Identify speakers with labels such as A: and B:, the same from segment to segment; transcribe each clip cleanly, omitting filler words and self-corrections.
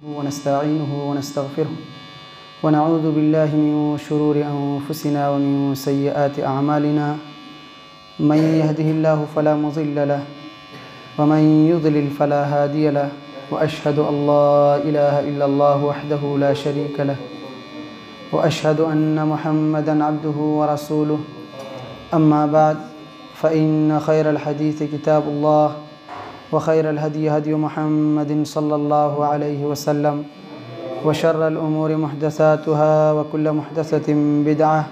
A: वनस्तईनुहु वनस्तगफिरुह वनऊज़ु बिल्लाहि मिन शुरूरि अनफुसिना व मिन सय्यिआति अअमालिना मन यहदिहिल्लाहु फला मुज़िल्ल लहु व मन युज़लिल फला हादिय लहु व अशहदु अल्ला इलाहा इल्लल्लाहु वहदहु ला शरीका लहु व अशहदु अन्न मुहम्मदन अब्दुहु व रसूलुहु अम्मा बाद फ़इन्न खैरल हदीस किताबुल्लाह व खैरल हदी हदी मुहम्मदिन सल्लल्लाहु अलैहि वसल्लम व शर्रल उमूरि मुहदसातुहा व कुल्ल मुहदसतिन बिदअह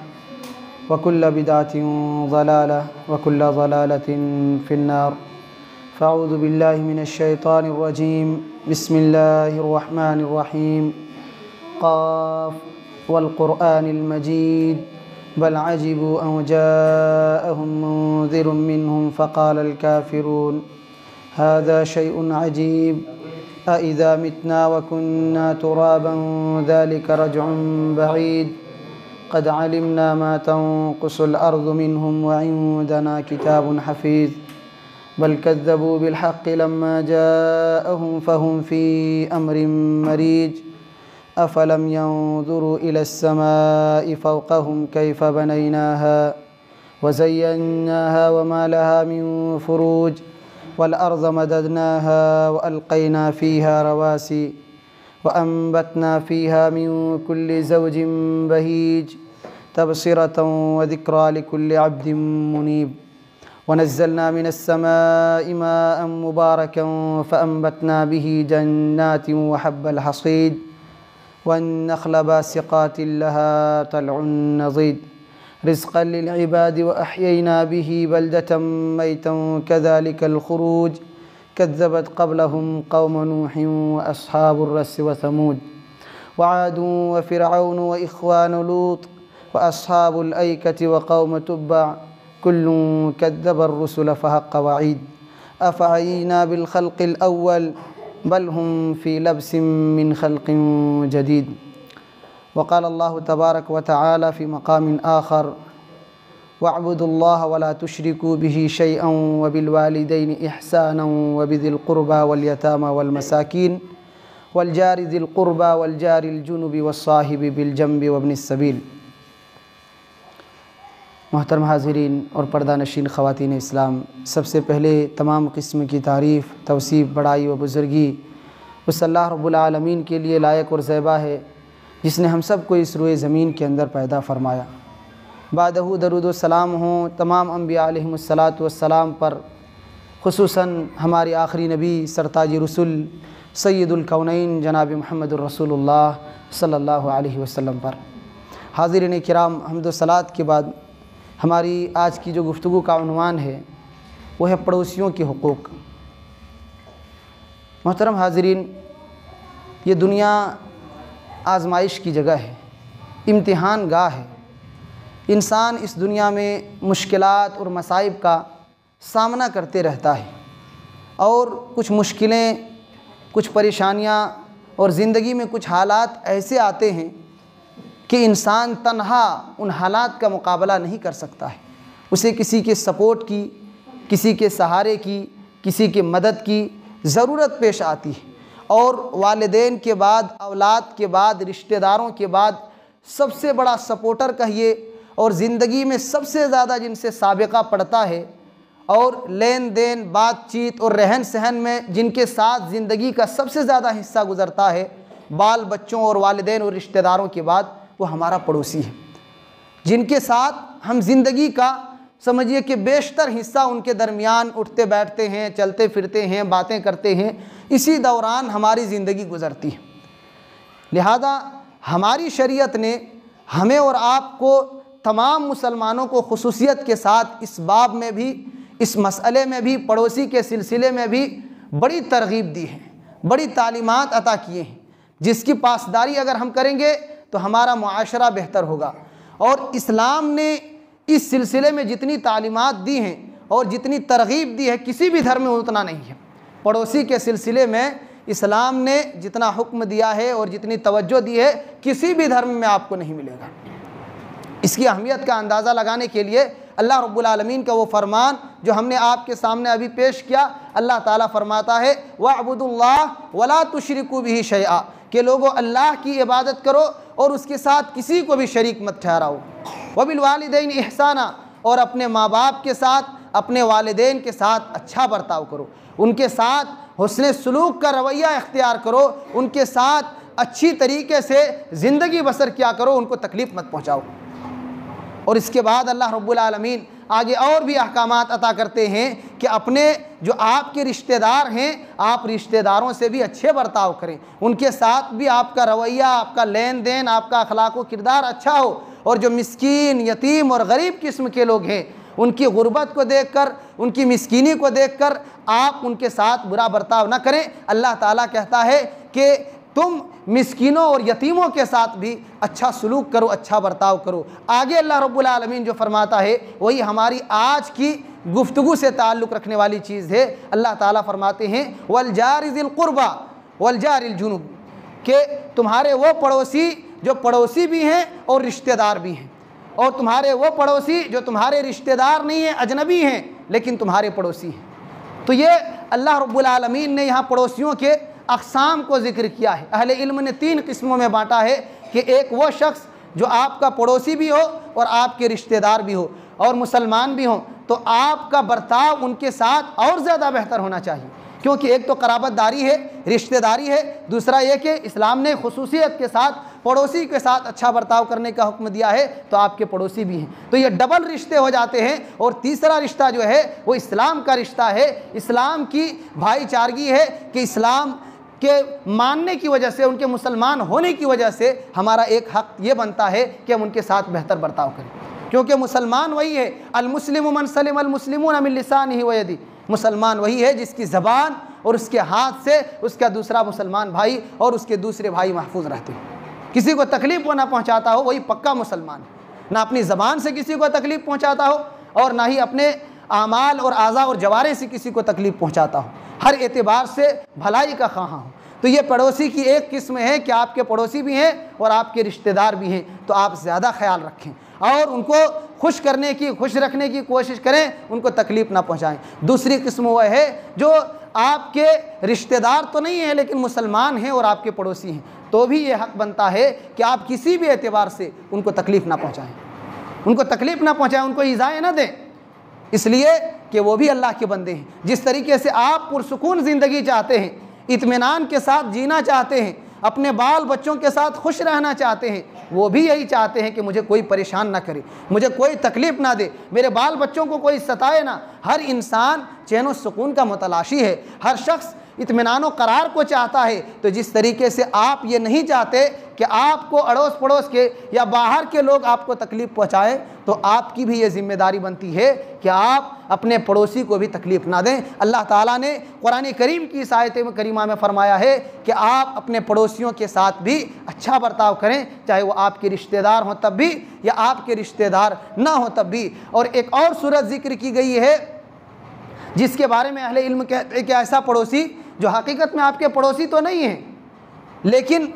A: व कुल्ल बिदअतिन ज़लालह व कुल्ल ज़लालतिन फिन्नार। फ़अऊज़ु बिल्लाहि मिनश शैतानिर रजीम। बिस्मिल्लाहिर रहमानिर रहीम। क़ाफ़ वल क़ुरआनिल मजीद बल अजिबू अन जाअहुम मुन्ज़िरुम मिनहुम फ़क़ालल काफ़िरून हाज़ा शैउन अजीब अइज़ा मितना व कुन्ना तुराबन ज़ालिका रज्उन बईद क़द अलिमना मा तंक़ुसुल अर्ज़ु मिनहुम व इंदना किताबुन हफ़ीज़ बल कज़्ज़बू बिल हक़्क़ि लम्मा जाअहुम फ़हुम फ़ी अम्रिन मरीज अफ़लम यंज़ुरू इलस समाइ फ़ौक़हुम कैफ़ बनैनाहा व ज़य्यन्नाहा व मा लहा मिन फ़ुरूज वल अर्ज़ मददनाहा व अलक़ैना फ़ीहा रवासी व अम्बतना फ़ीहा मिन कुल्लि ज़ौजिन बहीज तबसिरतन व ज़िक्रा लिकुल्लि अब्दिन मुनीब व नज़्ज़लना मिनस समाइ माअन मुबारकन फ़अंबतना बिही जन्नातिन व हब्बल हसीद वन्नख़्ल बासिक़ातिन लहा तलउन नज़ीद रिज़्क़न लिलइबादि व अह्यैना बिही बल्दतन मैतन कज़ालिकल ख़ुरूज कज़्ज़बत क़ब्लहुम क़ौम नूहिन व अस्हाबुर रस्स व समूद व आदुन व फ़िरऔन व इख़्वानु लूत व अस्हाबुल ऐकति व क़ौम तुब्बअ कुल्लुन कज़्ज़बर रुसुल फ़हक़्क़ वईद अफ़अयीना बिल ख़ल्क़िल अव्वल बल हुम फ़ी लब्सिन मिन ख़ल्क़िन जदीद। वक़ाल अल्लाहु तबारक व तआला फ़ी मक़ामिन आख़र वअब्दुल्लाह वला तुश्रिकू बिही शैअन व बिल वालिदैनि इहसानन व बिज़िल क़ुरबा वल यतामा वल मसाकीन वल जारि ज़िल क़ुरबा वल जारिल जुनुबि वस्साहिबि बिल जंबि व इब्निस सबील। मोहतरम हाज़रीन और पर्दा नशीन ख़वातीन इस्लाम, सबसे पहले तमाम किस्म की तारीफ़, तौसीफ़, बड़ाई व बुज़ुर्गी उस अल्लाह रब्बुल आलमीन के लिए लायक और ज़ैबा है जिसने हम सब को इस रुए ज़मीन के अंदर पैदा फ़रमाया। बादहू दरूद व सलाम हों तमाम अम्बिया अलैहिमुस्सलातु वस्सलाम पर, खुसूसन हमारे आखिरी नबी सरताज रसूल सय्यदुल कौनैन जनाब मुहम्मदुर रसूलुल्लाह सल्लल्लाहु अलैहि वसल्लम पर। हाज़रीन किराम, हम्द व सलात के बाद हमारी आज की जो गुफ्तगू का उन्वान है वो है पड़ोसियों के हुकूक़। मोहतरम हाज़रीन, ये दुनिया आज़माइश की जगह है, इम्तिहान गाह है। इंसान इस दुनिया में मुश्किलात और मसाइब का सामना करते रहता है और कुछ मुश्किलें, कुछ परेशानियां और ज़िंदगी में कुछ हालात ऐसे आते हैं कि इंसान तन्हा उन हालात का मुकाबला नहीं कर सकता है। उसे किसी के सपोर्ट की, किसी के सहारे की, किसी के मदद की ज़रूरत पेश आती है और वालिदैन के बाद, औलाद के बाद, रिश्तेदारों के बाद सबसे बड़ा सपोर्टर कहिए और ज़िंदगी में सबसे ज़्यादा जिनसे साबिक़ा पड़ता है और लेन देन, बातचीत और रहन सहन में जिनके साथ ज़िंदगी का सबसे ज़्यादा हिस्सा गुज़रता है, बाल बच्चों और वालिदैन और रिश्तेदारों के बाद वो हमारा पड़ोसी है, जिनके साथ हम ज़िंदगी का समझिए कि बेशतर हिस्सा उनके दरमियान उठते बैठते हैं, चलते फिरते हैं, बातें करते हैं, इसी दौरान हमारी ज़िंदगी गुज़रती है। लिहाजा हमारी शरीयत ने हमें और आपको, तमाम मुसलमानों को खुसूसियत के साथ इस बाब में भी, इस मसले में भी, पड़ोसी के सिलसिले में भी बड़ी तरगीब दी है, बड़ी तालीमात अता किए हैं, जिसकी पासदारी अगर हम करेंगे तो हमारा मुआशरा बेहतर होगा। और इस्लाम ने इस सिलसिले में जितनी तालीमात दी हैं और जितनी तरगीब दी है, किसी भी धर्म में उतना नहीं है। पड़ोसी के सिलसिले में इस्लाम ने जितना हुक्म दिया है और जितनी तवज्जो दी है, किसी भी धर्म में आपको नहीं मिलेगा। इसकी अहमियत का अंदाज़ा लगाने के लिए अल्लाह रब्बुल आलमीन का वो फरमान जो हमने आपके सामने अभी पेश किया। अल्लाह ताला फरमाता है वअबुदुल्लाह वला तुशरिकू बिही शैआ, कि लोगों अल्लाह की इबादत करो और उसके साथ किसी को भी शरीक मत ठहराओ। वबिल वालिदैन इहसाना, और अपने माँ बाप के साथ, अपने वालिदैन के साथ अच्छा बर्ताव करो, उनके साथ हुस्न सलूक का रवैया इख्तियार करो, उनके साथ अच्छी तरीके से ज़िंदगी बसर किया करो, उनको तकलीफ़ मत पहुँचाओ। और इसके बाद अल्लाह रब्बुल आलमीन आगे और भी अहकामात अता करते हैं कि अपने जो आपके रिश्तेदार हैं, आप रिश्तेदारों से भी अच्छे बर्ताव करें, उनके साथ भी आपका रवैया, आपका लेन देन, आपका अखलाक व किरदार अच्छा हो। और जो मिस्कीन, यतीम और गरीब किस्म के लोग हैं, उनकी गुर्बत को देखकर, उनकी मिस्कीनी को देखकर आप उनके साथ बुरा बर्ताव ना करें। अल्लाह ताला कहता है कि तुम मिस्कीनों और यतीमों के साथ भी अच्छा सलूक करो, अच्छा बर्ताव करो। आगे अल्लाह रब्बुल आलमीन जो फरमाता है वही हमारी आज की गुफ्तगू से ताल्लुक़ रखने वाली चीज़ है। अल्लाह ताला फरमाते हैं वल जारि ज़िल क़ुरबा वल जारिल जुनुब, के तुम्हारे वो पड़ोसी जो पड़ोसी भी हैं और रिश्तेदार भी हैं, और तुम्हारे वो पड़ोसी जो तुम्हारे रिश्तेदार नहीं हैं, अजनबी हैं, लेकिन तुम्हारे पड़ोसी हैं। तो ये अल्लाह रब्बुल आलमीन ने यहाँ पड़ोसियों के अक़साम को ज़िक्र किया है। अहले इल्म ने 3 किस्मों में बांटा है कि एक वो शख्स जो आपका पड़ोसी भी हो और आपके रिश्तेदार भी हो और मुसलमान भी हो, तो आपका बर्ताव उनके साथ और ज़्यादा बेहतर होना चाहिए, क्योंकि एक तो कराबतदारी है, रिश्तेदारी है, दूसरा ये कि इस्लाम ने खुसूसियत के साथ पड़ोसी के साथ अच्छा बर्ताव करने का हुक्म दिया है, तो आपके पड़ोसी भी हैं, तो ये डबल रिश्ते हो जाते हैं। और तीसरा रिश्ता जो है वो इस्लाम का रिश्ता है, इस्लाम की भाईचारगी है कि इस्लाम के मानने की वजह से, उनके मुसलमान होने की वजह से हमारा एक हक़ ये बनता है कि हम उनके साथ बेहतर बर्ताव करें, क्योंकि मुसलमान वही है, अल मुस्लिम मन सलिम अल मुस्लिमून मिन लिसानिही व यदिही, मुसलमान वही है जिसकी ज़बान और उसके हाथ से उसका दूसरा मुसलमान भाई और उसके दूसरे भाई महफूज रहते हैं। किसी को तकलीफ़ वो ना पहुँचाता हो, वही पक्का मुसलमान है। ना अपनी ज़बान से किसी को तकलीफ़ पहुँचाता हो और ना ही अपने आमाल और आज़ा और जवारे से किसी को तकलीफ़ पहुँचाता हो, हर एतबार से भलाई का ख़्वाह हो। तो ये पड़ोसी की एक किस्म है कि आपके पड़ोसी भी हैं और आपके रिश्तेदार भी हैं, तो आप ज़्यादा ख्याल रखें और उनको खुश करने की, खुश रखने की कोशिश करें, उनको तकलीफ़ ना पहुँचाएँ। दूसरी किस्म वह है जो आपके रिश्तेदार तो नहीं हैं लेकिन मुसलमान हैं और आपके पड़ोसी हैं, तो भी ये हक़ बनता है कि आप किसी भी एतबार से उनको तकलीफ़ ना पहुँचाएँ, उनको तकलीफ़ ना पहुँचाएँ, उनको ईज़ाएँ ना दें, इसलिए कि वो भी अल्लाह के बंदे हैं। जिस तरीके से आप पुरसुकून ज़िंदगी चाहते हैं, इत्मीनान के साथ जीना चाहते हैं, अपने बाल बच्चों के साथ खुश रहना चाहते हैं, वो भी यही चाहते हैं कि मुझे कोई परेशान ना करे, मुझे कोई तकलीफ़ ना दे, मेरे बाल बच्चों को कोई सताए ना। हर इंसान चैन और सुकून का मुतलाशी है, हर शख्स इत्मीनान और करार को चाहता है। तो जिस तरीके से आप ये नहीं चाहते कि आपको अड़ोस पड़ोस के या बाहर के लोग आपको तकलीफ़ पहुँचाएँ, तो आपकी भी ये ज़िम्मेदारी बनती है कि आप अपने पड़ोसी को भी तकलीफ़ ना दें। अल्लाह ताला ने कुरान करीम की इस आयत करीमा में फ़रमाया है कि आप अपने पड़ोसियों के साथ भी अच्छा बर्ताव करें, चाहे वो आपके रिश्तेदार हों तब भी या आपके रिश्तेदार ना हो तब भी। और एक और सूरत ज़िक्र की गई है जिसके बारे में अहले इल्म कहते हैं कि ऐसा पड़ोसी जो हकीकत में आपके पड़ोसी तो नहीं हैं लेकिन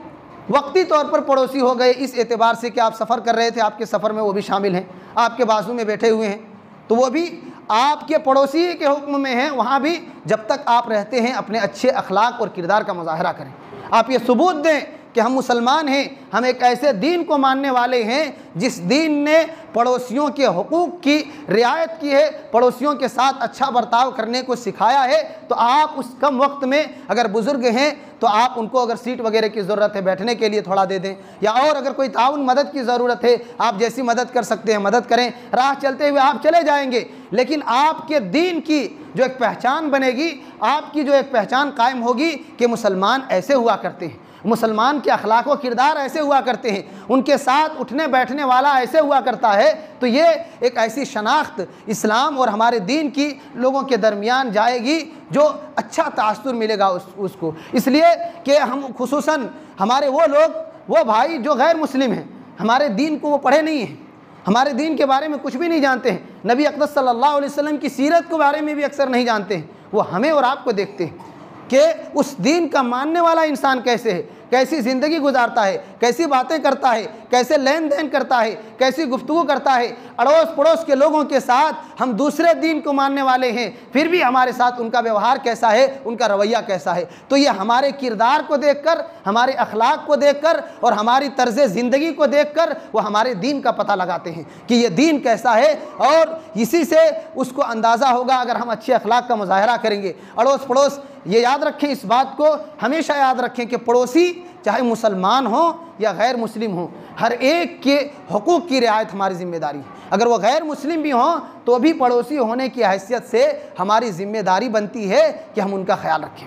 A: वक्ती तौर पर पड़ोसी हो गए, इस एतबार से कि आप सफ़र कर रहे थे, आपके सफ़र में वो भी शामिल हैं, आपके बाजू में बैठे हुए हैं, तो वो भी आपके पड़ोसी के हुक्म में हैं। वहाँ भी जब तक आप रहते हैं अपने अच्छे अखलाक और किरदार का मुजाहरा करें, आप ये सबूत दें कि हम मुसलमान हैं, हम एक ऐसे दीन को मानने वाले हैं जिस दीन ने पड़ोसियों के हुकूक की रियायत की है, पड़ोसियों के साथ अच्छा बर्ताव करने को सिखाया है। तो आप उस कम वक्त में अगर बुज़ुर्ग हैं तो आप उनको अगर सीट वगैरह की ज़रूरत है बैठने के लिए थोड़ा दे दें, या और अगर कोई ताउन मदद की ज़रूरत है, आप जैसी मदद कर सकते हैं मदद करें। राह चलते हुए आप चले जाएंगे, लेकिन आपके दीन की जो एक पहचान बनेगी, आपकी जो एक पहचान कायम होगी कि मुसलमान ऐसे हुआ करते हैं, मुसलमान के अखलाक व किरदार ऐसे हुआ करते हैं, उनके साथ उठने बैठने वाला ऐसे हुआ करता है। तो ये एक ऐसी शनाख्त इस्लाम और हमारे दीन की लोगों के दरमियान जाएगी जो अच्छा तासुर मिलेगा उसको। इसलिए कि हम खुसूसन हमारे वो लोग, वो भाई जो गैर मुस्लिम हैं, हमारे दीन को वो पढ़े नहीं हैं, हमारे दीन के बारे में कुछ भी नहीं जानते हैं, नबी अक़दस सल्लल्लाहु अलैहि वसल्लम की सीरत के बारे में भी अक्सर नहीं जानते हैं, वो हमें और आपको देखते हैं कि उस दीन का मानने वाला इंसान कैसे है, कैसी ज़िंदगी गुजारता है, कैसी बातें करता है, कैसे लेन देन करता है, कैसी गुफ्तगू करता है। अड़ोस पड़ोस के लोगों के साथ हम दूसरे दीन को मानने वाले हैं, फिर भी हमारे साथ उनका व्यवहार कैसा है, उनका रवैया कैसा है। तो ये हमारे किरदार को देखकर, हमारे अखलाक को देखकर और हमारी तर्ज़ ज़िंदगी को देखकर वो हमारे दीन का पता लगाते हैं कि ये दीन कैसा है, और इसी से उसको अंदाज़ा होगा अगर हम अच्छे अखलाक का मुजाहरा करेंगे। अड़ोस पड़ोस, ये याद रखें, इस बात को हमेशा याद रखें कि पड़ोसी चाहे मुसलमान हो या गैर मुस्लिम हो, हर एक के हुकूक की रियायत हमारी ज़िम्मेदारी है। अगर वो गैर मुस्लिम भी हों तो भी पड़ोसी होने की हैसियत से हमारी ज़िम्मेदारी बनती है कि हम उनका ख्याल रखें,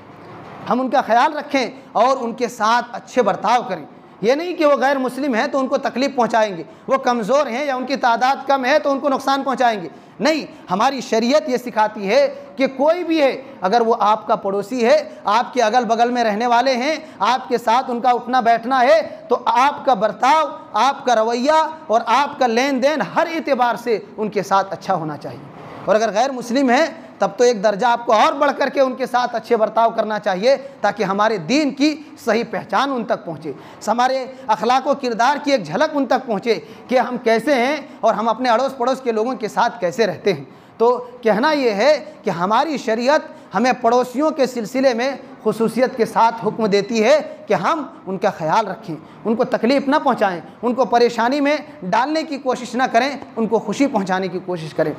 A: हम उनका ख्याल रखें और उनके साथ अच्छे बर्ताव करें। ये नहीं कि वो गैर मुस्लिम हैं तो उनको तकलीफ़ पहुंचाएंगे, वो कमज़ोर हैं या उनकी तादाद कम है तो उनको नुकसान पहुंचाएंगे। नहीं, हमारी शरीयत ये सिखाती है कि कोई भी है, अगर वो आपका पड़ोसी है, आपके अगल बगल में रहने वाले हैं, आपके साथ उनका उठना बैठना है, तो आपका बर्ताव, आपका रवैया और आपका लेन देन हर एतबार से उनके साथ अच्छा होना चाहिए। और अगर गैर मुस्लिम है तब तो एक दर्जा आपको और बढ़ करके उनके साथ अच्छे बर्ताव करना चाहिए, ताकि हमारे दीन की सही पहचान उन तक पहुँचे, हमारे अखलाक व किरदार की एक झलक उन तक पहुँचे कि हम कैसे हैं और हम अपने अड़ोस पड़ोस के लोगों के साथ कैसे रहते हैं। तो कहना ये है कि हमारी शरीयत हमें पड़ोसियों के सिलसिले में खुसूसियत के साथ हुक्म देती है कि हम उनका ख्याल रखें, उनको तकलीफ़ ना पहुँचाएँ, उनको परेशानी में डालने की कोशिश ना करें, उनको खुशी पहुँचाने की कोशिश करें,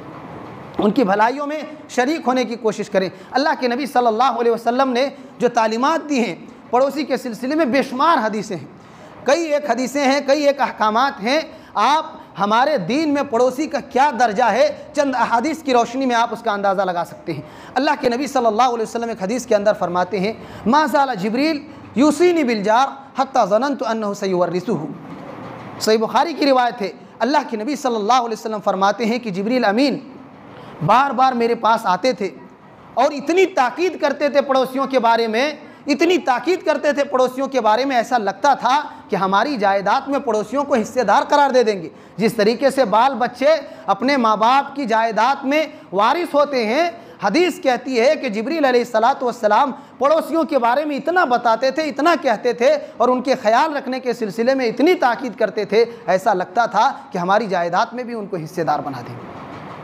A: उनकी भलाइयों में शरीक होने की कोशिश करें। अल्लाह के नबी सल्लल्लाहु अलैहि वसल्लम ने जो तालीमात दी हैं पड़ोसी के सिलसिले में, बेशुमार हदीसें हैं, कई एक हदीसें हैं, कई एक अहकामात हैं। आप हमारे दीन में पड़ोसी का क्या दर्जा है, चंद अहादीस की रोशनी में आप उसका अंदाज़ा लगा सकते हैं। अल्लाह के नबी सल्लल्लाहु अलैहि वसल्लम एक हदीस के अंदर फरमाते हैं, मा ज़ाला जिब्रील यूसीनी बिल जार हत्ता ज़ननतु अन्नहु सयुवर्रिसुहु। सही बुखारी की रिवायत है। अल्लाह के नबी सल्लल्लाहु अलैहि वसल्लम फरमाते हैं कि जिब्रील अमीन बार बार मेरे पास आते थे और इतनी ताकीद करते थे पड़ोसियों के बारे में, इतनी ताकीद करते थे पड़ोसियों के बारे में, ऐसा लगता था कि हमारी जायदाद में पड़ोसियों को हिस्सेदार करार दे देंगे। जिस तरीके से बाल बच्चे अपने माँ बाप की जायदाद में वारिस होते हैं, हदीस कहती है कि जिब्रील अलैहिस्सलातु वस्सलाम पड़ोसियों के बारे में इतना बताते थे, इतना कहते थे और उनके ख्याल रखने के सिलसिले में इतनी ताकीद करते थे, ऐसा लगता था कि हमारी जायदाद में भी उनको हिस्सेदार बना देंगे।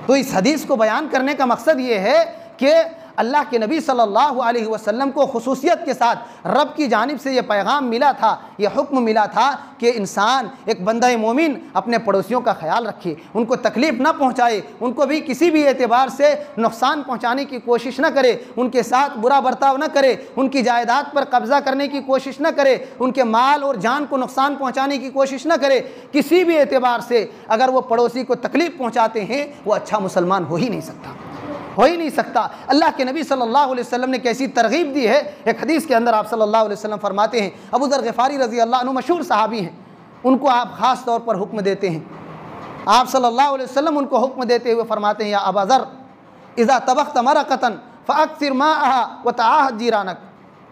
A: तो इस हदीस को बयान करने का मकसद ये है कि अल्लाह के नबी सल्लल्लाहु अलैहि वसल्लम को खुसूसियत के साथ रब की जानिब से ये पैगाम मिला था, ये हुक्म मिला था कि इंसान, एक बंदा मोमिन अपने पड़ोसियों का ख्याल रखे, उनको तकलीफ़ ना पहुँचाए, उनको भी किसी भी एतबार से नुकसान पहुँचाने की कोशिश ना करे, उनके साथ बुरा बर्ताव ना करे, उनकी जायदाद पर कब्ज़ा करने की कोशिश ना करे, उनके माल और जान को नुकसान पहुँचाने की कोशिश ना करे। किसी भी एतबार से अगर वो पड़ोसी को तकलीफ़ पहुँचाते हैं, वो अच्छा मुसलमान हो ही नहीं सकता, हो ही नहीं सकता। अल्लाह के नबी सल्लल्लाहु अलैहि वसल्लम ने कैसी तरगीब दी है। एक हदीस के अंदर आप सल्लल्लाहु अलैहि वसल्लम फरमाते हैं, अबू ज़र ग़िफ़ारी रज़ी अल्लाह अन्हु मशहूर सहाबी हैं, उनको आप ख़ास तौर पर हुक्म देते हैं। आप सल्लल्लाहु अलैहि वसल्लम उनको हुक्म देते हुए फरमाते हैं, या अबा ज़र इज़ा तबख़्त मरक़तन फ़अक्सिर माअहा व तआहद जीरानक,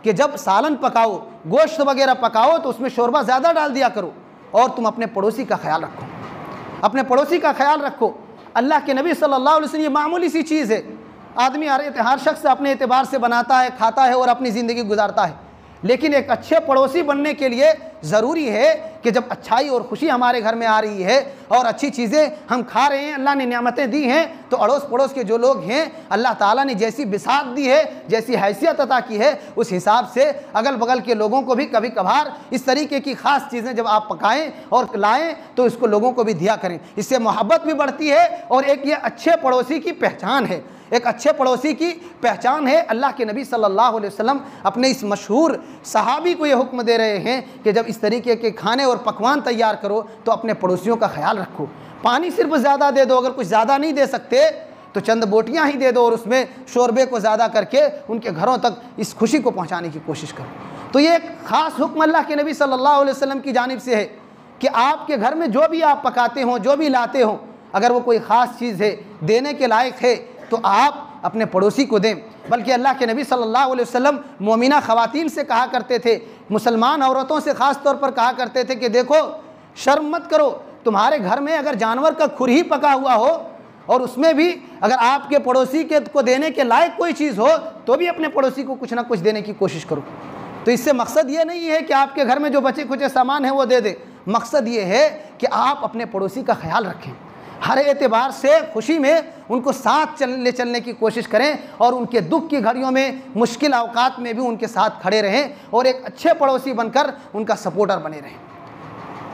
A: कि जब सालन पकाओ, गोश्त वगैरह पकाओ तो उसमें शोरबा ज़्यादा डाल दिया करो और तुम अपने पड़ोसी का ख्याल रखो, अपने पड़ोसी का ख्याल रखो। अल्लाह के नबी सल्लल्लाहु अलैहि वसल्लम, ये मामूली सी चीज़ है, आदमी हर शख्स अपने एतबार से बनाता है, खाता है और अपनी ज़िंदगी गुजारता है, लेकिन एक अच्छे पड़ोसी बनने के लिए ज़रूरी है कि जब अच्छाई और खुशी हमारे घर में आ रही है और अच्छी चीज़ें हम खा रहे हैं, अल्लाह ने नियामतें दी हैं, तो अड़ोस पड़ोस के जो लोग हैं, अल्लाह ताला ने जैसी बिसात दी है, जैसी हैसियत अता की है, उस हिसाब से अगल बगल के लोगों को भी कभी कभार इस तरीके की ख़ास चीज़ें जब आप पकाएं और लाएं तो इसको लोगों को भी दिया करें। इससे मोहब्बत भी बढ़ती है और एक ये अच्छे पड़ोसी की पहचान है, एक अच्छे पड़ोसी की पहचान है। अल्लाह के नबी सल्लल्लाहु अलैहि वसल्लम अपने इस मशहूर सहाबी को ये हुक्म दे रहे हैं कि जब इस तरीके के खाने और पकवान तैयार करो तो अपने पड़ोसियों का ख्याल रखो। पानी सिर्फ ज़्यादा दे दो, अगर कुछ ज़्यादा नहीं दे सकते तो चंद बोटियाँ ही दे दो और उसमें शोरबे को ज़्यादा करके उनके घरों तक इस खुशी को पहुँचाने की कोशिश करो। तो ये एक ख़ास हुक्म अल्लाह के नबी सल्लल्लाहु अलैहि वसल्लम की जानिब से है कि आपके घर में जो भी आप पकाते हों, जो भी लाते हों, अगर वो कोई ख़ास चीज़ है, देने के लायक है, तो आप अपने पड़ोसी को दें। बल्कि अल्लाह के नबी सल्लल्लाहु अलैहि वसल्लम मोमिना ख़वातीन से कहा करते थे, मुसलमान औरतों से ख़ास तौर पर कहा करते थे कि देखो, शर्म मत करो, तुम्हारे घर में अगर जानवर का खुर ही पका हुआ हो और उसमें भी अगर आपके पड़ोसी के को देने के लायक कोई चीज़ हो तो भी अपने पड़ोसी को कुछ ना कुछ देने की कोशिश करो। तो इससे मकसद ये नहीं है कि आपके घर में जो बचे खुचे सामान है वो दे दे, मकसद ये है कि आप अपने पड़ोसी का ख्याल रखें, हर एतबार से खुशी में उनको साथ चलने की कोशिश करें और उनके दुख की घड़ियों में, मुश्किल अवकात में भी उनके साथ खड़े रहें और एक अच्छे पड़ोसी बनकर उनका सपोर्टर बने रहें।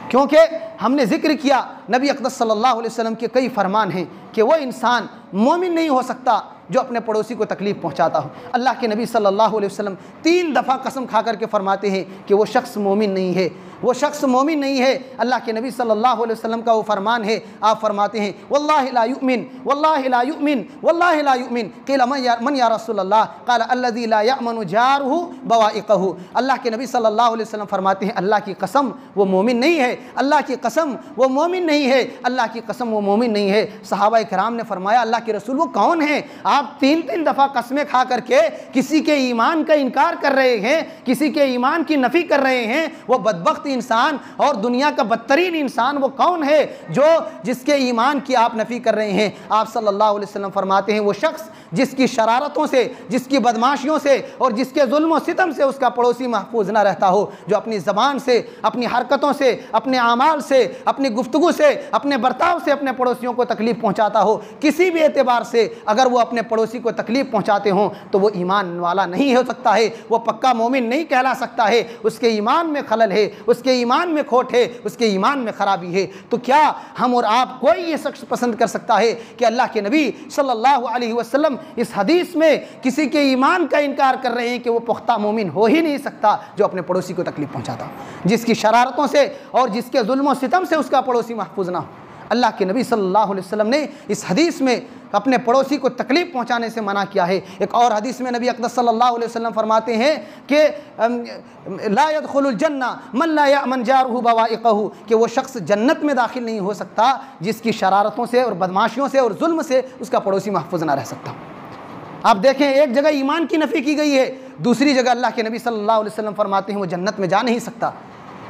A: क्योंकि हमने जिक्र किया नबी अक़दस सल्लल्लाहु अलैहि वसल्लम के कई फरमान हैं कि वो इंसान मोमिन नहीं हो सकता जो अपने पड़ोसी को तकलीफ़ पहुंचाता हो। अल्लाह के नबी सल्लल्लाहु अलैहि वसल्लम 3 दफ़ा कसम खा करके फरमाते हैं कि वो शख्स मोमिन नहीं है, वो शख्स मोमिन नहीं है। अल्लाह के नबी सल्लल्लाहु अलैहि वसल्लम का वो फरमान है, आप फरमाते हैं वल्लाहि ला युमिन वल्लाहि ला युमिन वल्लाहि ला युमिन क़ील मन या रसूलल्लाह क़ाल अल्लज़ी ला यअमनु जारुहु बवाइक़हु। अल्लाह के नबी सल्लल्लाहु अलैहि वसल्लम फरमाते हैं अल्लाह की कसम वो मोमिन नहीं है, अल्लाह की कसम वो मोमिन नहीं है, अल्लाह की कसम वो मोमिन नहीं है। सहाबा किराम ने फरमाया अल्लाह के रसूल वो कौन है? आप 3 दफ़ा कसमें खा करके किसी के ईमान का इनकार कर रहे हैं, किसी के ईमान की नफ़ी कर रहे हैं। वो बदबख्त इंसान और दुनिया का बदतरीन इंसान वो कौन है जो जिसके ईमान की आप नफ़ी कर रहे हैं? आप सल्लल्लाहु अलैहि वसल्लम फरमाते हैं वो शख्स जिसकी शरारतों से, जिसकी बदमाशियों से और जिसके जुल्म और सितम से उसका पड़ोसी महफूज ना रहता हो, जो अपनी ज़बान से, अपनी हरकतों से, अपने आमाल से, अपनी गुफ्तगू से, अपने बर्ताव से अपने पड़ोसियों को तकलीफ़ पहुँचाता हो। किसी भी एतबार से अगर वो अपने पड़ोसी को तकलीफ़ पहुँचाते हों तो वो ईमान वाला नहीं हो सकता है, वो पक्का मोमिन नहीं कहला सकता है। उसके ईमान में खलल है, उसके ईमान में खोट है, उसके ईमान में ख़राबी है। तो क्या हम और आप कोई ये शख्स पसंद कर सकता है कि अल्लाह के नबी सल्लल्लाहु अलैहि वसल्लम इस हदीस में किसी के ईमान का इनकार कर रहे हैं कि वो पुख्ता मोमिन हो ही नहीं सकता जो अपने पड़ोसी को तकलीफ़ पहुँचाता, जिसकी शरारतों से और जिसके जुल्म और सितम से उसका पड़ोसी महफूज ना हो। अल्लाह के नबी सल्लल्लाहु अलैहि वसल्लम ने इस हदीस में अपने पड़ोसी को तकलीफ़ पहुंचाने से मना किया है। एक और हदीस में नबी अक़दस सल्लल्लाहु अलैहि वसल्लम फरमाते हैं कि ला यदखुलुल जन्ना मन ला यअमन जारुहु बवाइक़हु, कि वो शख्स जन्नत में दाखिल नहीं हो सकता जिसकी शरारतों से और बदमाशियों से और जुल्म से उसका पड़ोसी महफूज ना रह सकता। आप देखें, एक जगह ईमान की नफ़ी की गई है, दूसरी जगह अल्लाह के नबी सल्लल्लाहु अलैहि वसल्लम फरमाते हैं वो जन्नत में जा नहीं सकता।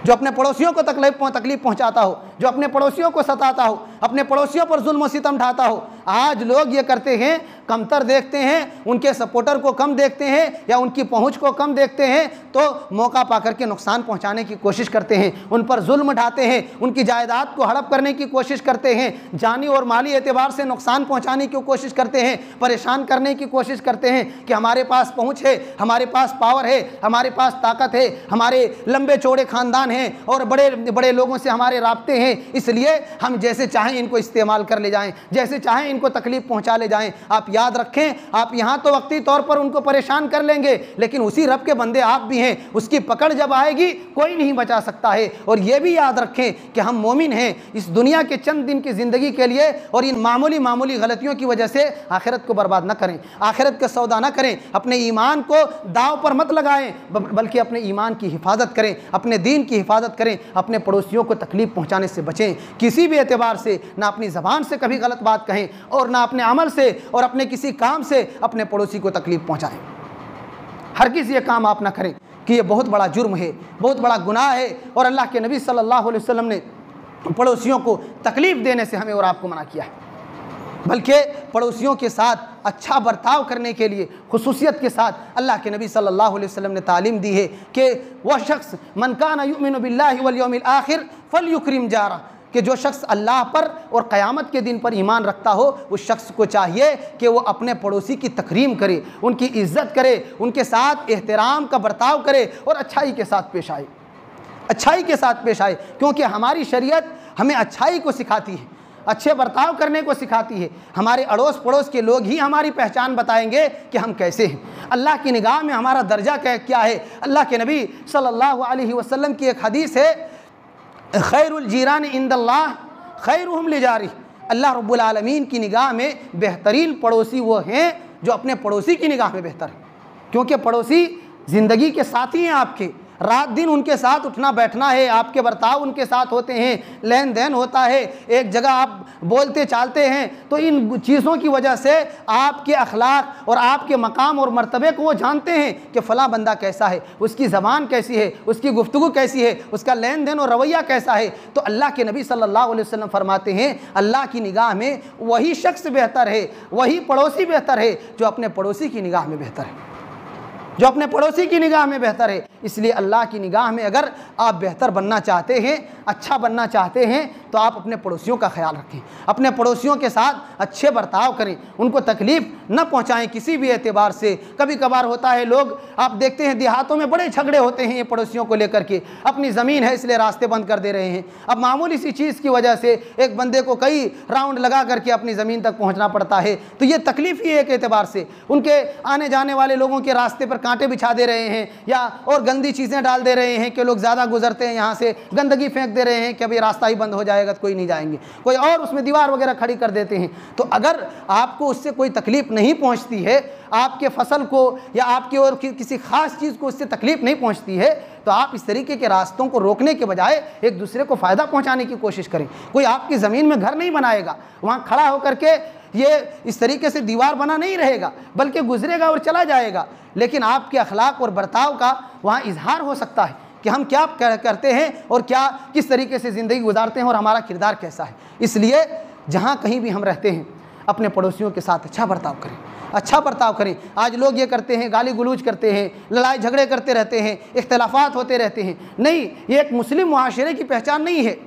A: जो अपने पड़ोसियों को तकलीफ़ पहुंचाता हो, जो अपने पड़ोसियों को सताता हो, अपने पड़ोसियों पर जुल्म सितम ढाता हो। आज लोग ये करते हैं, कमतर देखते हैं, उनके सपोर्टर को कम देखते हैं या उनकी पहुंच को कम देखते हैं तो मौका पा करके नुकसान पहुंचाने की कोशिश करते हैं, उन पर जुल्म ढाते हैं, उनकी जायदाद को हड़प करने की कोशिश करते हैं, जानी और माली एतबार से नुकसान पहुँचाने की कोशिश करते हैं, परेशान करने की कोशिश करते हैं कि हमारे पास पहुँच है, हमारे पास पावर है, हमारे पास ताकत है, हमारे लंबे चौड़े ख़ानदान हैं और बड़े बड़े लोगों से हमारे राब्ते हैं, इसलिए हम जैसे चाहें इनको इस्तेमाल कर ले जाएं, जैसे चाहें इनको तकलीफ़ पहुंचा ले जाएं। आप याद रखें, आप यहाँ तो वक्ती तौर पर उनको परेशान कर लेंगे, लेकिन उसी रब के बंदे आप भी हैं, उसकी पकड़ जब आएगी कोई नहीं बचा सकता है। और ये भी याद रखें कि हम मोमिन हैं, इस दुनिया के चंद दिन की ज़िंदगी के लिए, और इन मामूली गलतियों की वजह से आखिरत को बर्बाद न करें, आखिरत का सौदा न करें, अपने ईमान को दाव पर मत लगाएं, बल्कि अपने ईमान की हिफाजत करें, अपने दीन की हिफाजत करें, अपने पड़ोसियों को तकलीफ़ पहुँचाने से बचें। किसी भी एतबार से ना अपनी ज़बान से कभी गलत बात कहें और ना अपने अमल से और अपने किसी काम से अपने पड़ोसी को तकलीफ़ पहुँचाएं। हर किसी ये काम आप ना करें कि ये बहुत बड़ा जुर्म है, बहुत बड़ा गुनाह है, और अल्लाह के नबी सल्लल्लाहु अलैहि वसल्लम ने पड़ोसियों को तकलीफ़ देने से हमें और आपको मना किया है। बल्कि पड़ोसियों के साथ अच्छा बर्ताव करने के लिए खुसूसियत के साथ अल्लाह के नबी सल्लल्लाहु अलैहि वसल्लम ने तालीम दी है कि वह शख्स मन काना युमिनु बिल्लाहि वल यौमिल आखिर फलयुक्रिम जारा, कि जो शख्स अल्लाह पर और क़यामत के दिन पर ईमान रखता हो, उस शख्स को चाहिए कि वो अपने पड़ोसी की तकरीम करे, उनकी इज़्ज़त करे, उनके साथ एहतराम का बर्ताव करे और अच्छाई के साथ पेश आए, अच्छाई के साथ पेश आए। क्योंकि हमारी शरीयत हमें अच्छाई को सिखाती है, अच्छे बर्ताव करने को सिखाती है। हमारे अड़ोस पड़ोस के लोग ही हमारी पहचान बताएंगे कि हम कैसे हैं, अल्लाह की निगाह में हमारा दर्जा क्या है। अल्लाह के नबी सल्लल्लाहु अलैहि वसल्लम की एक हदीस है, खैरुल जीरान इंदल्लाह खैरुहुम लिजारी, अल्लाह रब्बुल आलमीन की निगाह में बेहतरीन पड़ोसी वो हैं जो अपने पड़ोसी की निगाह में बेहतर है। क्योंकि पड़ोसी ज़िंदगी के साथी हैं आपके, रात दिन उनके साथ उठना बैठना है, आपके बर्ताव उनके साथ होते हैं, लेन देन होता है, एक जगह आप बोलते चालते हैं, तो इन चीज़ों की वजह से आपके अखलाक और आपके मकाम और मर्तबे को वो जानते हैं कि फ़लाँ बंदा कैसा है, उसकी ज़बान कैसी है, उसकी गुफ्तगू कैसी है, उसका लेन देन और रवैया कैसा है। तो अल्लाह के नबी सल्लल्लाहु अलैहि वसल्लम फरमाते हैं अल्लाह की निगाह में वही शख्स बेहतर है, वही पड़ोसी बेहतर है जो अपने पड़ोसी की निगाह में बेहतर है, जो अपने पड़ोसी की निगाह में बेहतर है। इसलिए अल्लाह की निगाह में अगर आप बेहतर बनना चाहते हैं, अच्छा बनना चाहते हैं, तो आप अपने पड़ोसियों का ख्याल रखें, अपने पड़ोसियों के साथ अच्छे बर्ताव करें, उनको तकलीफ़ न पहुंचाएं किसी भी एतबार से। कभी कभार होता है, लोग आप देखते हैं देहातों में बड़े झगड़े होते हैं ये पड़ोसियों को लेकर के, अपनी ज़मीन है इसलिए रास्ते बंद कर दे रहे हैं। अब मामूली सी चीज़ की वजह से एक बंदे को कई राउंड लगा करके अपनी ज़मीन तक पहुँचना पड़ता है। तो ये तकलीफ़ ही एक एतबार से उनके आने जाने वाले लोगों के रास्ते पर कांटे बिछा दे रहे हैं, या और गंदी चीज़ें डाल दे रहे हैं कि लोग ज़्यादा गुजरते हैं यहाँ से, गंदगी फेंक दे रहे हैं कि अभी रास्ता ही बंद हो जाएगा तो कोई नहीं जाएंगे, कोई और उसमें दीवार वगैरह खड़ी कर देते हैं। तो अगर आपको उससे कोई तकलीफ़ नहीं पहुँचती है, आपके फसल को या आपकी और किसी ख़ास चीज़ को उससे तकलीफ़ नहीं पहुँचती है, तो आप इस तरीके के रास्तों को रोकने के बजाय एक दूसरे को फ़ायदा पहुँचाने की कोशिश करें। कोई आपकी ज़मीन में घर नहीं बनाएगा, वहाँ खड़ा होकर के ये इस तरीके से दीवार बना नहीं रहेगा, बल्कि गुजरेगा और चला जाएगा। लेकिन आपके अखलाक और बर्ताव का वहाँ इजहार हो सकता है कि हम क्या करते हैं और क्या किस तरीके से ज़िंदगी गुजारते हैं और हमारा किरदार कैसा है। इसलिए जहाँ कहीं भी हम रहते हैं, अपने पड़ोसियों के साथ अच्छा बर्ताव करें, अच्छा बर्ताव करें। आज लोग ये करते हैं, गाली गलौज करते हैं, लड़ाई झगड़े करते रहते हैं, इख्तलाफात होते रहते हैं। नहीं, ये एक मुस्लिम मुआशरे की पहचान नहीं है।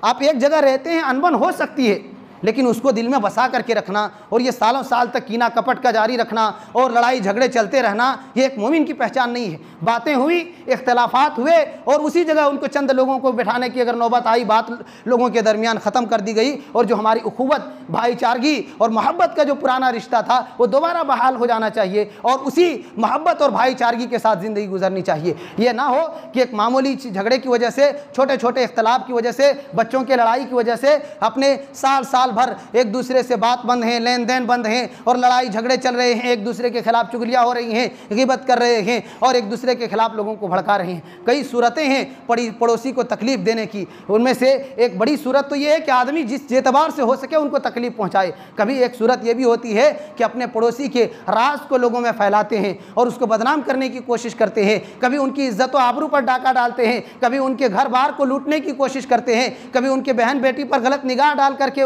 A: आप एक जगह रहते हैं, अनबन हो सकती है, लेकिन उसको दिल में बसा करके रखना और ये सालों साल तक कीना कपट का जारी रखना और लड़ाई झगड़े चलते रहना, ये एक मोमिन की पहचान नहीं है। बातें हुई, इख्तलाफात हुए और उसी जगह उनको चंद लोगों को बिठाने की अगर नौबत आई, बात लोगों के दरमियान ख़त्म कर दी गई और जो हमारी उखुवत, भाईचारगी और मोहब्बत का जो पुराना रिश्ता था वो दोबारा बहाल हो जाना चाहिए और उसी मोहब्बत और भाईचारगी के साथ ज़िंदगी गुजरनी चाहिए। ये ना हो कि एक मामूली झगड़े की वजह से, छोटे छोटे इख्तलाफ की वजह से, बच्चों के लड़ाई की वजह से अपने साल भर एक दूसरे से बात बंद है, लेन देन बंद है और लड़ाई झगड़े चल रहे हैं, एक दूसरे के खिलाफ चुगलियाँ हो रही हैं, ग़ीबत कर रहे हैं और एक दूसरे के खिलाफ लोगों को भड़का रहे हैं। कई सूरतें हैं पड़ोसी को तकलीफ़ देने की। उनमें से एक बड़ी सूरत तो ये है कि आदमी जिस एतबार से हो सके उनको तकलीफ़ पहुँचाए। कभी एक सूरत ये भी होती है कि अपने पड़ोसी के राज को लोगों में फैलाते हैं और उसको बदनाम करने की कोशिश करते हैं। कभी उनकी इज्जत व आबरू पर डाका डालते हैं, कभी उनके घर बार को लूटने की कोशिश करते हैं, कभी उनके बहन बेटी पर गलत निगाह डाल करके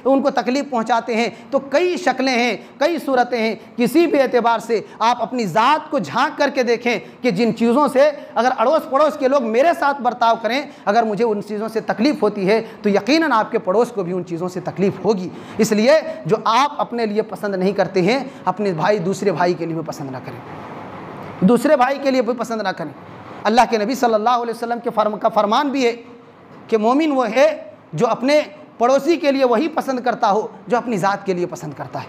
A: उनको तकलीफ पहुंचाते हैं। तो कई शक्लें हैं, कई सूरतें हैं। किसी भी एतबार से आप अपनी ज़ात को झांक करके देखें कि जिन चीज़ों से अगर अड़ोस पड़ोस के लोग मेरे साथ बर्ताव करें, अगर मुझे उन चीज़ों से तकलीफ़ होती है तो यकीनन आपके पड़ोस को भी उन चीज़ों से तकलीफ़ होगी। इसलिए जो आप अपने लिए पसंद नहीं करते हैं, अपने भाई दूसरे भाई के लिए भी पसंद ना करें, दूसरे भाई के लिए भी पसंद ना करें। अल्लाह के नबी सल्लल्लाहु अलैहि वसल्लम के फरमान भी है कि मोमिन वो है जो अपने पड़ोसी के लिए वही पसंद करता हो जो अपनी ज़ात के लिए पसंद करता है।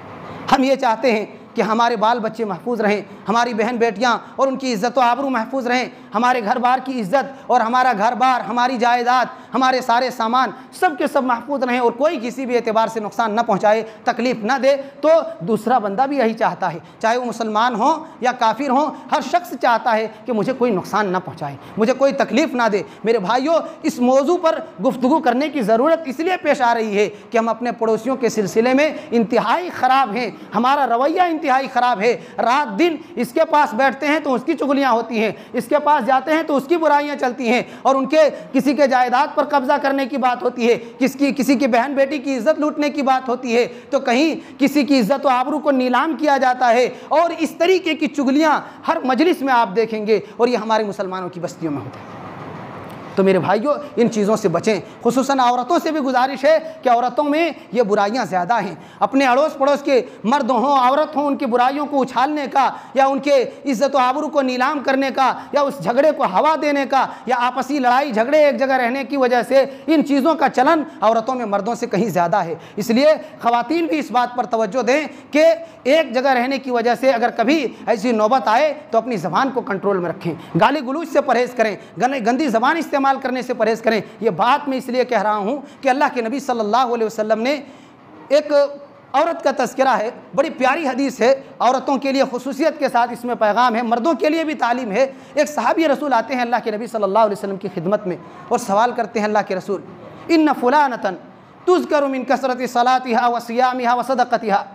A: हम ये चाहते हैं कि हमारे बाल बच्चे महफूज रहें, हमारी बहन बेटियाँ और उनकी इज़्ज़त व आबरू महफूज रहें, हमारे घर बार की इज़्ज़त और हमारा घर बार, हमारी जायदाद, हमारे सारे सामान सब के सब महफूज रहें और कोई किसी भी एतबार से नुकसान न पहुँचाए, तकलीफ़ न दे। तो दूसरा बंदा भी यही चाहता है, चाहे वो मुसलमान हो या काफिर हो, हर शख्स चाहता है कि मुझे कोई नुकसान न पहुँचाए, मुझे कोई तकलीफ़ ना दे। मेरे भाइयों, इस मौजू पर गुफ्तगू करने की ज़रूरत इसलिए पेश आ रही है कि हम अपने पड़ोसियों के सिलसिले में इंतहाई ख़राब हैं, हमारा रवैया इंतहाई ख़राब है। रात दिन इसके पास बैठते हैं तो उसकी चुगलियाँ होती हैं, इसके पास जाते हैं तो उसकी बुराइयाँ चलती हैं और उनके किसी के जायदाद पर कब्जा करने की बात होती है, किसी की बहन बेटी की इज्जत लूटने की बात होती है, तो कहीं किसी की इज्जत व आबरू को नीलाम किया जाता है। और इस तरीके की चुगलियाँ हर मजलिस में आप देखेंगे और ये हमारे मुसलमानों की बस्तियों में होता है। तो मेरे भाइयों, इन चीज़ों से बचें। खुसूसन औरतों से भी गुजारिश है कि औरतों में ये बुराइयां ज़्यादा हैं। अपने अड़ोस पड़ोस के मर्द हों औरत हों, उनकी बुराइयों को उछालने का या उनके इज़्ज़त व आबरू को नीलाम करने का या उस झगड़े को हवा देने का या आपसी लड़ाई झगड़े एक जगह रहने की वजह से इन चीज़ों का चलन औरतों में मर्दों से कहीं ज़्यादा है। इसलिए ख़वातीन भी इस बात पर तवज्जो दें कि एक जगह रहने की वजह से अगर कभी ऐसी नौबत आए तो अपनी ज़बान को कंट्रोल में रखें, गाली गलौज से परहेज़ करें, गंदी ज़बान इस्तेमाल करने से परहेज करें। यह बात मैं इसलिए कह रहा हूं कि अल्लाह के नबी सल्लल्लाहु अलैहि वसल्लम ने एक औरत का तज़किरा है, बड़ी प्यारी हदीस है, औरतों के लिए खुसूसियत के साथ इसमें पैगाम है, मर्दों के लिए भी तालीम है। एक सहाबी रसूल आते हैं अल्लाह के नबी सल्लल्लाहु अलैहि वसल्लम की खिदमत में और सवाल करते हैं, अल्लाह के रसूल, इन्न फुलानतन तुज़करु मिन कसरति सलातिहा व सियामिहा व सदक़तिहा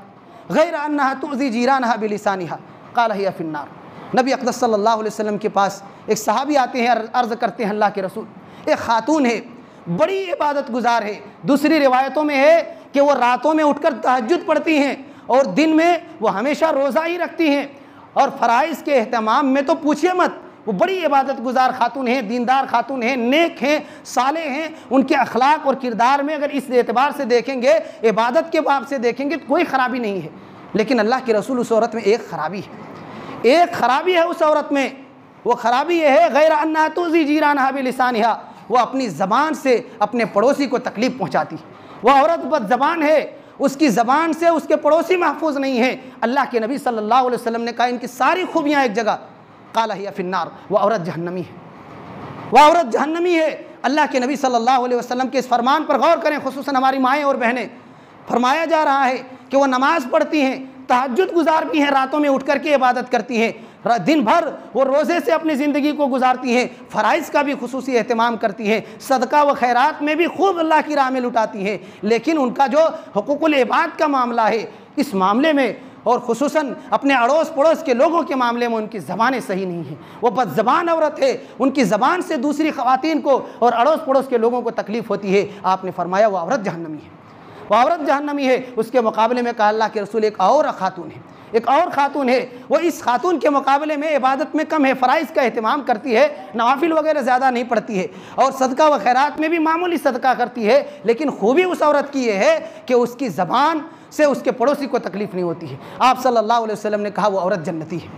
A: गैर अन्नहा तुज़ी जीरानहा बिलिसानिहा क़ाल हिया फिन्नार। नबी अक़दस सल्लल्लाहु अलैहि वसल्लम के पास एक सहाबी आते हैं, अर्ज़ करते हैं, अल्लाह के रसूल, एक खातून है, बड़ी इबादत गुजार है, दूसरी रिवायतों में है कि वो रातों में उठकर तहज्जुद पढ़ती हैं और दिन में वो हमेशा रोज़ा ही रखती हैं और फ़राइज़ के अहतमाम में तो पूछिए मत, वो बड़ी इबादत गुजार खातून हैं, दीनदार खातून हैं, नेक हैं, साले हैं। उनके अखलाक और किरदार में अगर इस एतबार से देखेंगे, इबादत के बाब से देखेंगे तो कोई ख़राबी नहीं है। लेकिन अल्लाह के रसूल उस औरत में एक ख़राबी है, एक ख़राबी है उस औरत में। वो ख़राबी ये है गैर अन्ना तुज़ी जीरानहा बिलिसानिहा, वो अपनी ज़बान से अपने पड़ोसी को तकलीफ़ पहुँचाती। वह औरत बदज़बान है, उसकी ज़बान से उसके पड़ोसी महफूज नहीं है। अल्लाह के नबी सल्लल्लाहु अलैहि वसल्लम ने कहा इनकी सारी खूबियाँ एक जगह, काला हिया फिन्नार, वह औरत जहन्नमी है, वह औरत जहन्नमी है। अल्लाह के नबी सल्लल्लाहु अलैहि वसल्लम के इस फरमान पर गौर करें, खुसूसन हमारी माएँ और बहनें। फरमाया जा रहा है कि वह नमाज़ पढ़ती हैं, तहज्जुद गुजार भी हैं, रातों में उठ कर के इबादत करती हैं, दिन भर वो रोज़े से अपनी ज़िंदगी को गुजारती हैं, फ़राइज़ का भी खुसूसी एहतमाम करती हैं, सदका व खैरात में भी खूब अल्लाह की राह में लुटाती हैं। लेकिन उनका जो हुकूकुल इबाद का मामला है, इस मामले में और खुसूसन अपने अड़ोस पड़ोस के लोगों के मामले में उनकी ज़बानें सही नहीं हैं। वो बदज़बान औरत है, उनकी ज़बान से दूसरी ख़वातीन को और अड़ोस पड़ोस के लोगों को तकलीफ़ होती है। आपने फरमाया वो औरत जहन्नमी है, वो औरत जहन्नमी है। उसके मुकाबले में कहा अल्लाह के रसूल एक और खातून है, एक और ख़ातून है, वो इस खातून के मुकाबले में इबादत में कम है, फ़राइज़ का एहतमाम करती है, नवाफिल वगैरह ज़्यादा नहीं पढ़ती है और सदका व खैरात में भी मामूली सदका करती है। लेकिन खूबी उस औरत की ये है कि उसकी ज़बान से उसके पड़ोसी को तकलीफ़ नहीं होती है। आप सल्लल्लाहु अलैहि वसल्लम ने कहा वो औरत जन्नती है,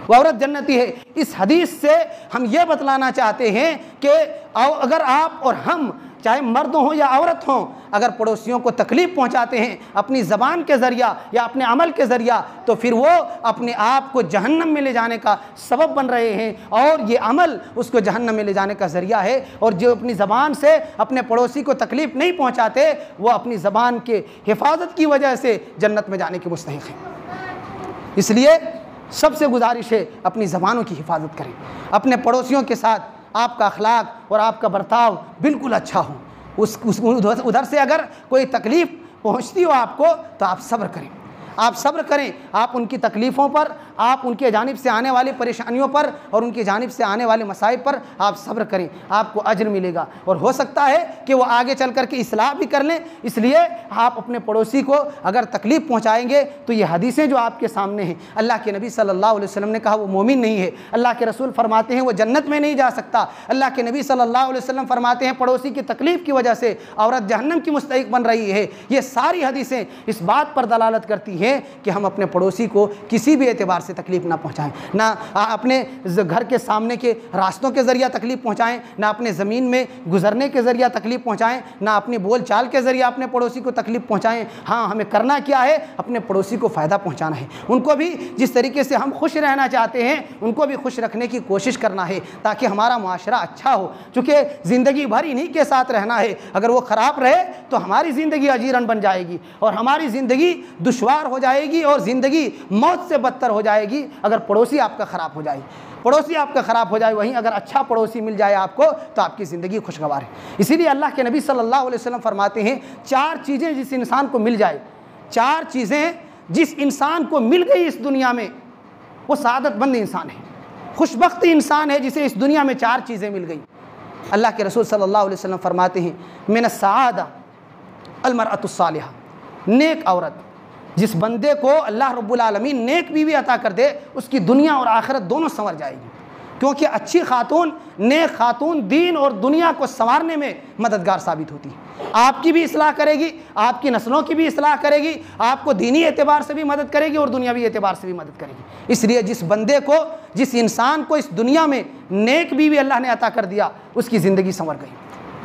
A: वो औरत जन्नती है। इस हदीस से हम ये बतलाना चाहते हैं कि अगर आप और हम, चाहे मर्द हों या औरत हों, अगर पड़ोसियों को तकलीफ़ पहुंचाते हैं अपनी ज़बान के ज़रिया या अपने अमल के ज़रिया, तो फिर वो अपने आप को जहन्नम में ले जाने का सबब बन रहे हैं और ये अमल उसको जहन्नम में ले जाने का ज़रिया है। और जो अपनी ज़बान से अपने पड़ोसी को तकलीफ़ नहीं पहुंचाते, वो अपनी ज़बान के हिफाजत की वजह से जन्नत में जाने के मुस्तहिक़ हैं। इसलिए सबसे गुजारिश है अपनी ज़बानों की हिफाजत करें, अपने पड़ोसियों के साथ आपका अखलाक और आपका बर्ताव बिल्कुल अच्छा हो। उधर से अगर कोई तकलीफ़ पहुंचती हो आपको तो आप सब्र करें, आप सब्र करें। आप उनकी तकलीफ़ों पर, आप उनके जानिब से आने वाली परेशानियों पर और उनकी जानिब से आने वाले मसाइब पर आप सब्र करें, आपको अज्र मिलेगा और हो सकता है कि वो आगे चल कर के इस्लाह भी कर लें। इसलिए आप अपने पड़ोसी को अगर तकलीफ़ पहुँचाएँगे तो ये हदीसें जो आपके सामने हैं, अल्लाह के नबी सल्लल्लाहु अलैहि वसल्लम ने कहा वो मोमिन नहीं है, अल्लाह के रसूल फरमाते हैं वो जन्नत में नहीं जा सकता, अल्लाह के नबी सल्लल्लाहु अलैहि वसल्लम फरमाते हैं पड़ोसी की तकलीफ़ की वजह से औरत जहन्नम की मुस्तहिक़ बन रही है। ये सारी हदीसें इस बात पर दलालत करती हैं कि हम अपने पड़ोसी को किसी भी एतबार से तकलीफ़ ना पहुँचाएँ, ना अपने घर के सामने के रास्तों के ज़रिए तकलीफ़ पहुँचाएँ, ना अपने ज़मीन में गुज़रने के ज़रिए तकलीफ़ पहुँचाएँ, ना अपनी बोल चाल के ज़रिए अपने पड़ोसी को तकलीफ़ पहुँचाएँ। हाँ, हमें करना क्या है, अपने पड़ोसी को फ़ायदा पहुँचाना है। उनको भी जिस तरीके से हम खुश रहना चाहते हैं उनको भी खुश रखने की कोशिश करना है ताकि हमारा मुआशरा अच्छा हो। चूँकि ज़िंदगी भर इन्हीं के साथ रहना है, अगर वो ख़राब रहे तो हमारी ज़िंदगी अजीरन बन जाएगी और हमारी ज़िंदगी दुश्वार हो जाएगी और ज़िंदगी मौत से बदतर हो जाएगी अगर पड़ोसी आपका ख़राब हो जाए, पड़ोसी आपका ख़राब हो जाए। वहीं अगर अच्छा पड़ोसी मिल जाए आपको तो आपकी ज़िंदगी खुशगवार है। इसीलिए अल्लाह के नबी सल्लल्लाहु अलैहि वसल्लम फरमाते हैं 4 चीज़ें जिस इंसान को मिल जाए, 4 चीज़ें जिस इंसान को मिल गई इस दुनिया में वो सआदतमंद इंसान है, खुशबख्त इंसान है जिसे इस दुनिया में 4 चीज़ें मिल गई। अल्लाह के रसूल सल्लल्लाहु अलैहि वसल्लम फरमाते हैं मिन सआदा अलमरअतुस सालिहा, नेक औरत। जिस बंदे को अल्लाह रब्बुल आलमीन नेक बीवी अता कर दे उसकी दुनिया और आखिरत दोनों संवर जाएगी, क्योंकि अच्छी खातून, नेक खातून दीन और दुनिया को संवारने में मददगार साबित होती है। आपकी भी इस्लाह करेगी, आपकी नस्लों की भी इस्लाह करेगी, आपको दीनी एतबार से भी मदद करेगी और दुनियावी एतबार से भी मदद करेगी। इसलिए जिस बंदे को, जिस इंसान को इस दुनिया में नेक बीवी अल्लाह ने अता कर दिया उसकी ज़िंदगी संवर गई,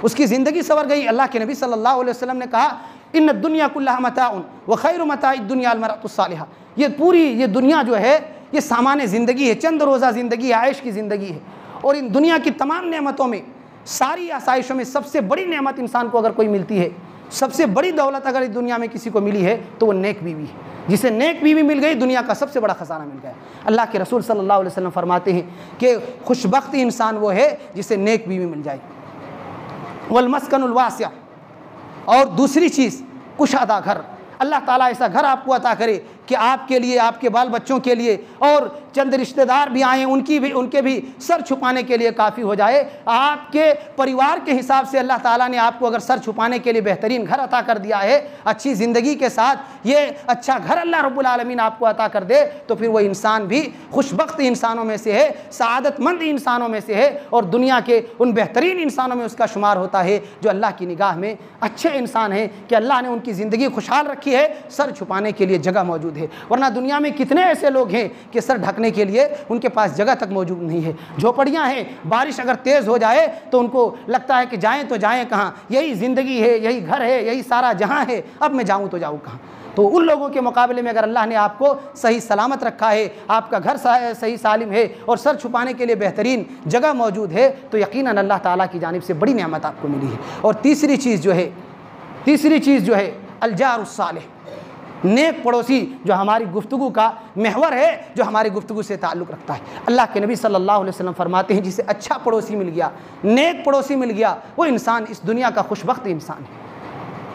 A: उसकी ज़िंदगी संवर गई। अल्लाह के नबी सल्लल्लाहु अलैहि वसल्लम ने कहा इन दुनिया कुल्लहा मताउन व खैरु मताइ दुनिया अलमरअतुस सालिहा, ये पूरी ये दुनिया जो है ये सामान्य ज़िंदगी है, चंद रोज़ा ज़िंदगी, आयश की ज़िंदगी है। और इन दुनिया की तमाम नेमतों में, सारी आसाइशों में सबसे बड़ी नेमत इंसान को अगर कोई मिलती है, सबसे बड़ी दौलत अगर इस दुनिया में किसी को मिली है तो वो नेक बीवी है। जिसे नेक बीवी मिल गई दुनिया का सबसे बड़ा ख़जाना मिल गया। अल्लाह के रसूल सल्लल्लाहु अलैहि वसल्लम फरमाते हैं कि खुशबख्त इंसान वो है जिसे नेक बीवी मिल जाए। वल मस्कनुल वासिअ, और दूसरी चीज़ कुशादा घर, अल्लाह ताला ऐसा घर आपको अता करे कि आपके लिए, आपके बाल बच्चों के लिए और चंद रिश्तेदार भी आए उनके भी सर छुपाने के लिए काफ़ी हो जाए। आपके परिवार के हिसाब से अल्लाह ताला ने आपको अगर सर छुपाने के लिए बेहतरीन घर अता कर दिया है, अच्छी ज़िंदगी के साथ ये अच्छा घर अल्लाह रब्बुल आलमीन आपको अता कर दे, तो फिर वो इंसान भी खुशबख्त इंसानों में से है, सआदतमंद इंसानों में से है और दुनिया के उन बेहतरीन इंसानों में उसका शुमार होता है जो अल्लाह की निगाह में अच्छे इंसान हैं कि अल्लाह ने उनकी ज़िंदगी खुशहाल रखी है, सर छुपाने के लिए जगह मौजूद है। वरना दुनिया में कितने ऐसे लोग हैं कि सर ढकने के लिए उनके पास जगह तक मौजूद नहीं है। झोपड़ियां हैं, बारिश अगर तेज़ हो जाए तो उनको लगता है कि जाएं तो जाएं कहाँ, यही ज़िंदगी है, यही घर है, यही सारा जहां है, अब मैं जाऊं तो जाऊं कहाँ। तो उन लोगों के मुकाबले में अगर अल्लाह ने आपको सही सलामत रखा है, आपका घर सही सालिम है और सर छुपाने के लिए बेहतरीन जगह मौजूद है, तो यकीनन अल्लाह ताला की जानिब से बड़ी नेमत आपको मिली है। और तीसरी चीज़ जो है अलजारुस सालिह, नेक पड़ोसी, जो हमारी गुफ्तगू का महवर है, जो हमारी गुफ्तगू से ताल्लुक़ रखता है। अल्लाह के नबी सल्लल्लाहु अलैहि वसल्लम फरमाते हैं, जिसे अच्छा पड़ोसी मिल गया, नेक पड़ोसी मिल गया, वो इंसान इस दुनिया का खुशबख्त इंसान है,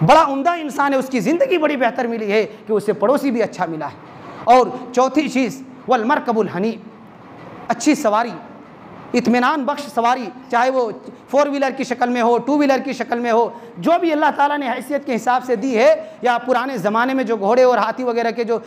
A: बड़ा उम्दा इंसान है, उसकी ज़िंदगी बड़ी बेहतर मिली है कि उसे पड़ोसी भी अच्छा मिला है। और चौथी चीज़ वल मरकबुल हनी, अच्छी सवारी, इत्मीनान बख्श सवारी, चाहे वो 4 व्हीलर की शक्ल में हो, 2 व्हीलर की शक्ल में हो, जो भी अल्लाह ताला ने हैसियत के हिसाब से दी है, या पुराने ज़माने में जो घोड़े और हाथी वगैरह के जो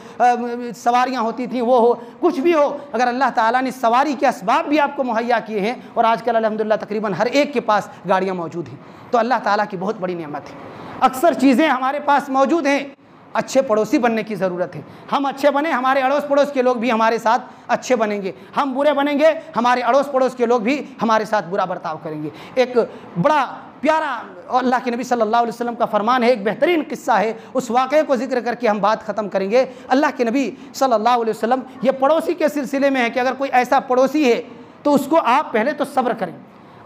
A: सवारियाँ होती थी वो हो, कुछ भी हो, अगर अल्लाह ताला ने सवारी के असबाब भी आपको मुहैया किए हैं, और आजकल अल्हम्दुलिल्लाह तकरीबन हर एक के पास गाड़ियाँ मौजूद हैं, तो अल्लाह ताला की बहुत बड़ी नेमत है। अक्सर चीज़ें हमारे पास मौजूद हैं, अच्छे पड़ोसी बनने की ज़रूरत है। हम अच्छे बने, हमारे अड़ोस पड़ोस के लोग भी हमारे साथ अच्छे बनेंगे। हम बुरे बनेंगे, हमारे अड़ोस पड़ोस के लोग भी हमारे साथ बुरा बर्ताव करेंगे। एक बड़ा प्यारा अल्लाह के नबी सल्लल्लाहु अलैहि वसल्लम का फरमान है, एक बेहतरीन किस्सा है, उस वाक़े को जिक्र करके हम बात ख़त्म करेंगे। अल्लाह के नबी सल्लल्लाहु अलैहि वसल्लम, ये पड़ोसी के सिलसिले में है कि अगर कोई ऐसा पड़ोसी है तो उसको आप पहले तो सब्र करें,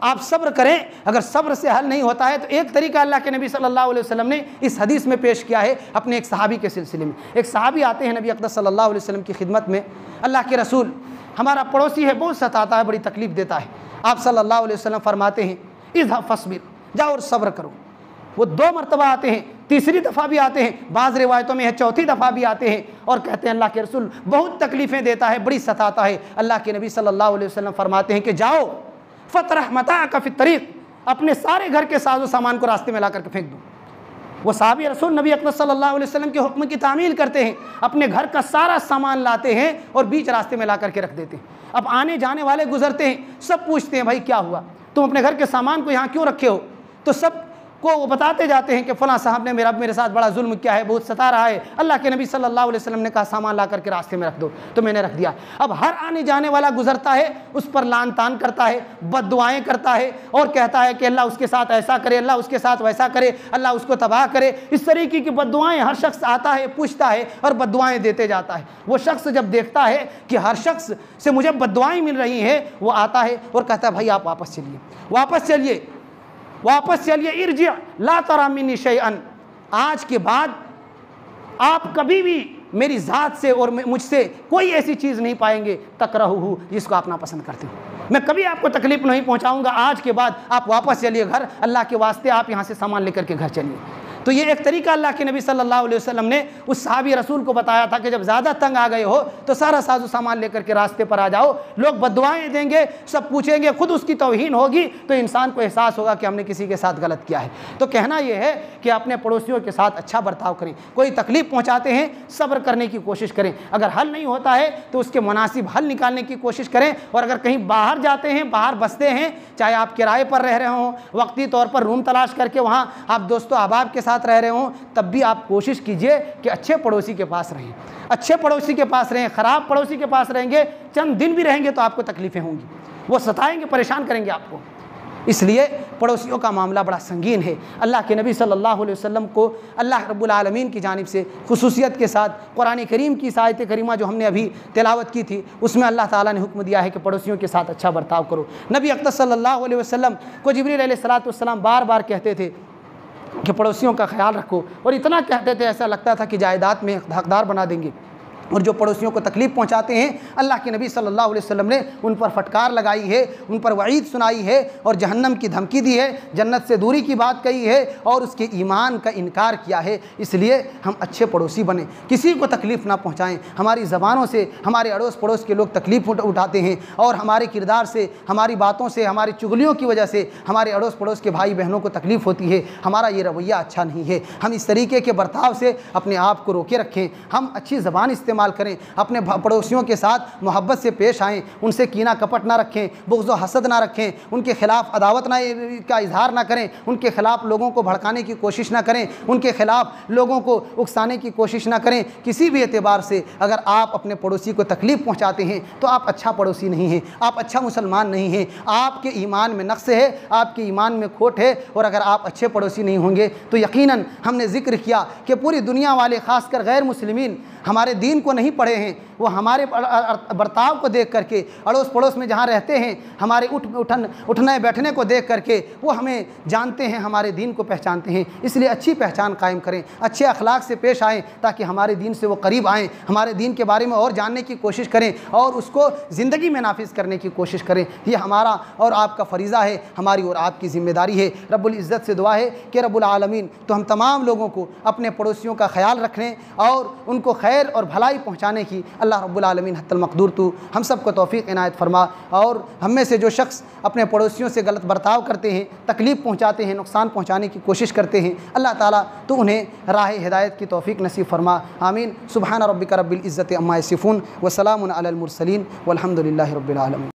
A: आप सब्र करें। अगर सब्र से हल नहीं होता है तो एक तरीका अल्लाह के नबी सल्लल्लाहु अलैहि वसल्लम ने इस हदीस में पेश किया है अपने एक सहाबी के सिलसिले में। एक सहाबी आते हैं नबी अक़दस सल्लल्लाहु अलैहि वसल्लम की खिदमत में, अल्लाह के रसूल, हमारा पड़ोसी है, बहुत सताता है, बड़ी तकलीफ़ देता है। आप सल्लल्लाहु अलैहि वसल्लम फरमाते हैं, इज़हब फस्बिर, जाओ और सब्र करो। वो 2 मरतबा आते हैं, तीसरी दफ़ा भी आते हैं, बाज़ रिवायतों में है चौथी दफ़ा भी आते हैं और कहते हैं अल्लाह के रसूल बहुत तकलीफ़ें देता है, बड़ी सताता है। अल्लाह के नबी सल्लल्लाहु अलैहि वसल्लम फरमाते हैं कि जाओ फ़तरह मताअक फ़ी तरीक़, अपने सारे घर के साजो सामान को रास्ते में ला करके फेंक दो। वो साहबी रसूल नबी अकरम सल्लल्लाहु अलैहि वसल्लम के हुक्म की तामील करते हैं, अपने घर का सारा सामान लाते हैं और बीच रास्ते में ला करके रख देते हैं। अब आने जाने वाले गुजरते हैं, सब पूछते हैं भाई क्या हुआ, तुम अपने घर के सामान को यहाँ क्यों रखे हो? तो सब को वो बताते जाते हैं कि फ़लाँ साहब ने मेरे साथ बड़ा जुल्म किया है, बहुत सता रहा है। अल्लाह के नबी सल्लल्लाहु अलैहि वसल्लम ने कहा सामान ला करके रास्ते में रख दो, तो मैंने रख दिया। अब हर आने जाने वाला गुजरता है, उस पर लान तान करता है, बद्दुआएं करता है और कहता है कि अल्लाह उसके साथ ऐसा करे, अल्लाह उसके साथ वैसा करे, अल्लाह उसको तबाह करे। इस तरीके की बद्दुआएं हर शख्स आता है, पूछता है और बद्दुआएं देते जाता है। वो शख्स जब देखता है कि हर शख्स से मुझे बद्दुआएं मिल रही हैं, वो आता है और कहता है भाई आप वापस चलिए, वापस चलिए, वापस चलिए, इरजी ला तरा मिन्नी शैअन, आज के बाद आप कभी भी मेरी ज़ात से और मुझसे कोई ऐसी चीज़ नहीं पाएंगे तकरहू, जिसको आप नापसंद करते हो। मैं कभी आपको तकलीफ़ नहीं पहुंचाऊंगा, आज के बाद आप वापस चलिए घर, अल्लाह के वास्ते आप यहाँ से सामान लेकर के घर चलिए। तो ये एक तरीका अल्लाह के नबी सल्लल्लाहु अलैहि वसल्लम ने उस सहाबी रसूल को बताया था कि जब ज़्यादा तंग आ गए हो तो सारा साजो सामान लेकर के रास्ते पर आ जाओ। लोग बद्दुआएं देंगे, सब पूछेंगे, खुद उसकी तौहीन होगी तो इंसान को एहसास होगा कि हमने किसी के साथ गलत किया है। तो कहना यह है कि अपने पड़ोसियों के साथ अच्छा बर्ताव करें, कोई तकलीफ़ पहुँचाते हैं सब्र करने की कोशिश करें, अगर हल नहीं होता है तो उसके मुनासिब हल निकालने की कोशिश करें। और अगर कहीं बाहर जाते हैं, बाहर बसते हैं, चाहे आप किराए पर रह रहे हों, वक्ती तौर पर रूम तलाश करके वहाँ आप दोस्तों अहबाब के साथ रह रहे हों, तब भी आप कोशिश कीजिए कि अच्छे पड़ोसी के पास रहें, अच्छे पड़ोसी के पास रहें। ख़राब पड़ोसी के पास रहेंगे, चंद दिन भी रहेंगे तो आपको तकलीफ़ें होंगी, वो सताएंगे, परेशान करेंगे आपको। इसलिए पड़ोसियों का मामला बड़ा संगीन है। अल्लाह के नबी सल्लल्लाहु अलैहि वसल्लम को अल्लाह रब्बुल आलमीन की जानिब से खुसूसियत के साथ कुरान करीम की आयत करीमा जो हमने अभी तिलावत की थी, उसमें अल्लाह ताला ने हुक्म दिया है कि पड़ोसियों के साथ अच्छा बर्ताव करो। नबी अक़दस सल्लल्लाहु अलैहि वसल्लम को जिब्रील अलैहिस्सलातु वस्सलाम बार बार कहते थे कि पड़ोसियों का ख्याल रखो, और इतना कहते थे ऐसा लगता था कि जायदाद में हकदार बना देंगे। और जो पड़ोसियों को तकलीफ़ पहुंचाते हैं, अल्लाह के नबी सल्लल्लाहु अलैहि वसल्लम ने उन पर फटकार लगाई है, उन पर वईद सुनाई है और जहन्नम की धमकी दी है, जन्नत से दूरी की बात कही है और उसके ईमान का इनकार किया है। इसलिए हम अच्छे पड़ोसी बने, किसी को तकलीफ़ ना पहुंचाएं। हमारी ज़बानों से हमारे अड़ोस पड़ोस के लोग तकलीफ़ उठाते हैं और हमारे किरदार से, हमारी बातों से, हमारी चुगलियों की वजह से हमारे अड़ोस पड़ोस के भाई बहनों को तकलीफ़ होती है। हमारा ये रवैया अच्छा नहीं है। हम इस तरीके के बर्ताव से अपने आप को रोके रखें, हम अच्छी ज़बान इस्तेमाल करें, अपने पड़ोसियों के साथ मोहब्बत से पेश आएँ, उनसे कीना कपट ना रखें, बुग़्ज़ व हसद ना रखें, उनके ख़िलाफ़ अदावत का इजहार ना करें, उनके ख़िलाफ़ लोगों को भड़काने की कोशिश ना करें, उनके ख़िलाफ़ लोगों को उकसाने की कोशिश ना करें। किसी भी एतबार से अगर आप अपने पड़ोसी को तकलीफ़ पहुँचाते हैं तो आप अच्छा पड़ोसी नहीं हैं, आप अच्छा मुसलमान नहीं हैं, आपके ईमान में नक़्स है, आपके ईमान में खोट है। और अगर आप अच्छे पड़ोसी नहीं होंगे तो यकीनन हमने ज़िक्र किया कि पूरी दुनिया वाले, ख़ासकर गैर मुस्लिमीन, हमारे दीन को नहीं पढ़े हैं, वो हमारे बर्ताव को देख करके, अड़ोस पड़ोस में जहाँ रहते हैं हमारे उठने बैठने को देख करके वो हमें जानते हैं, हमारे दीन को पहचानते हैं। इसलिए अच्छी पहचान कायम करें, अच्छे अखलाक से पेश आएँ ताकि हमारे दीन से वो करीब आएँ, हमारे दीन के बारे में और जानने की कोशिश करें और उसको ज़िंदगी में नाफिज करने की कोशिश करें। ये हमारा और आपका फ़रीज़ा है, हमारी और आपकी ज़िम्मेदारी है। रब्बुल इज़्ज़त से दुआ है कि रब्बुल आलमीन तो हम तमाम लोगों को अपने पड़ोसियों का ख्याल रखने और उनको खैर और भलाई पहुँचाने की अल्लाह रब्बुल आलमीन हत्तल मक़दूर तू हम सबको तौफ़ीक़ इनायत फरमा। और हम में से जो शख्स अपने पड़ोसियों से गलत बर्ताव करते हैं, तकलीफ़ पहुँचाते हैं, नुकसान पहुँचाने की कोशिश करते हैं, अल्लाह ताला तो उन्हें राह हिदायत की तौफ़ीक़ नसीब फरमा। आमीन। सुब्हान रब्बिका रब्बिल इज़्ज़ति अम्मा यसिफ़ून व सलामुन अलल मुरसलीन वल्हम्दुलिल्लाहि रब्बिल आलमीन।